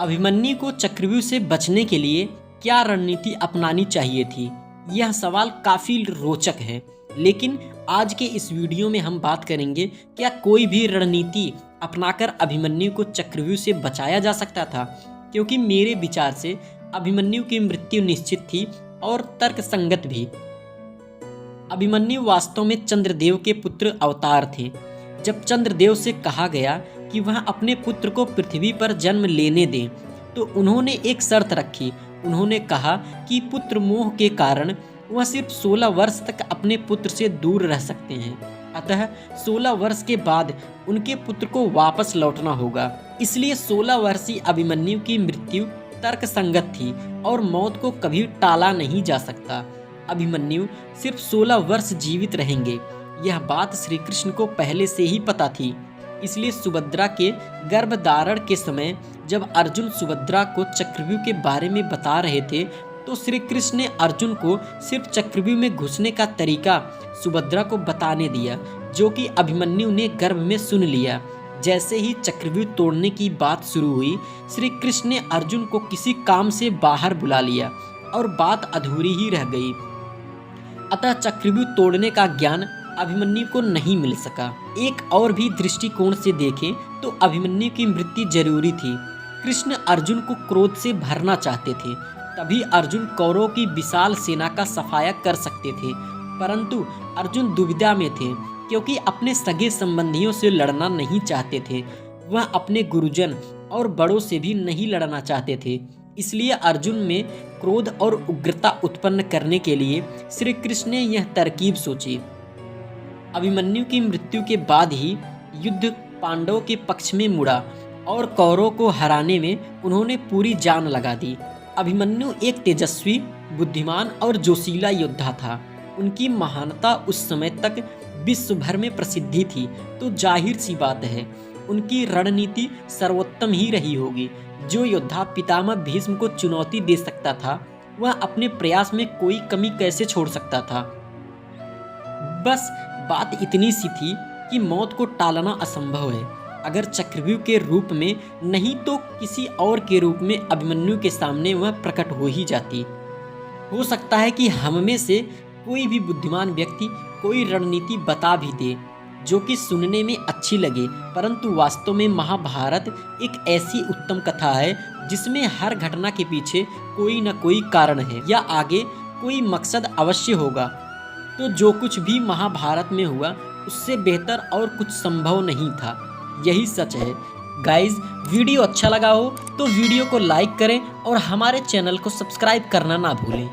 अभिमन्यु को चक्रव्यूह से बचने के लिए क्या रणनीति अपनानी चाहिए थी? यह सवाल काफ़ी रोचक है, लेकिन आज के इस वीडियो में हम बात करेंगे क्या कोई भी रणनीति अपनाकर अभिमन्यु को चक्रव्यूह से बचाया जा सकता था? क्योंकि मेरे विचार से अभिमन्यु की मृत्यु निश्चित थी और तर्कसंगत भी। अभिमन्यु वास्तव में चंद्रदेव के पुत्र अवतार थे। जब चंद्रदेव से कहा गया कि वह अपने पुत्र को पृथ्वी पर जन्म लेने दें, तो उन्होंने एक शर्त रखी। उन्होंने कहा कि पुत्र मोह के कारण वह सिर्फ 16 वर्ष तक अपने पुत्र से दूर रह सकते हैं, अतः 16 वर्ष के बाद उनके पुत्र को वापस लौटना होगा। इसलिए 16 वर्षीय अभिमन्यु की मृत्यु तर्कसंगत थी और मौत को कभी टाला नहीं जा सकता। अभिमन्यु सिर्फ 16 वर्ष जीवित रहेंगे, यह बात श्री कृष्ण को पहले से ही पता थी। इसलिए सुभद्रा के गर्भधारण के समय जब अर्जुन सुभद्रा को चक्रव्यूह के बारे में बता रहे थे, तो श्री कृष्ण ने अर्जुन को सिर्फ चक्रव्यूह में घुसने का तरीका सुभद्रा को बताने दिया, जो कि अभिमन्यु ने गर्भ में सुन लिया। जैसे ही चक्रव्यूह तोड़ने की बात शुरू हुई, श्री कृष्ण ने अर्जुन को किसी काम से बाहर बुला लिया और बात अधूरी ही रह गई। अतः चक्रव्यूह तोड़ने का ज्ञान अभिमन्यु को नहीं मिल सका। एक और भी दृष्टिकोण से देखें तो अभिमन्यु की मृत्यु जरूरी थी। कृष्ण अर्जुन को क्रोध से भरना चाहते थे, तभी अर्जुन कौरवों की विशाल सेना का सफाया कर सकते थे। परंतु अर्जुन दुविधा में थे, क्योंकि अपने सगे संबंधियों से लड़ना नहीं चाहते थे। वह अपने गुरुजन और बड़ों से भी नहीं लड़ना चाहते थे। इसलिए अर्जुन में क्रोध और उग्रता उत्पन्न करने के लिए श्री कृष्ण ने यह तरकीब सोची। अभिमन्यु की मृत्यु के बाद ही युद्ध पांडवों के पक्ष में मुड़ा और कौरवों को हराने में उन्होंने पूरी जान लगा दी। अभिमन्यु एक तेजस्वी, बुद्धिमान और जोशीला योद्धा था। उनकी महानता उस समय तक विश्व भर में प्रसिद्धि थी, तो जाहिर सी बात है उनकी रणनीति सर्वोत्तम ही रही होगी। जो योद्धा पितामह भीष्म को चुनौती दे सकता था, वह अपने प्रयास में कोई कमी कैसे छोड़ सकता था? बस बात इतनी सी थी कि मौत को टालना असंभव है। अगर चक्रव्यूह के रूप में नहीं तो किसी और के रूप में अभिमन्यु के सामने वह प्रकट हो ही जाती। हो सकता है कि हम में से कोई भी बुद्धिमान व्यक्ति कोई रणनीति बता भी दे जो कि सुनने में अच्छी लगे, परंतु वास्तव में महाभारत एक ऐसी उत्तम कथा है जिसमें हर घटना के पीछे कोई न कोई कारण है या आगे कोई मकसद अवश्य होगा। तो जो कुछ भी महाभारत में हुआ उससे बेहतर और कुछ संभव नहीं था। यही सच है। गाइज, वीडियो अच्छा लगा हो तो वीडियो को लाइक करें और हमारे चैनल को सब्सक्राइब करना ना भूलें।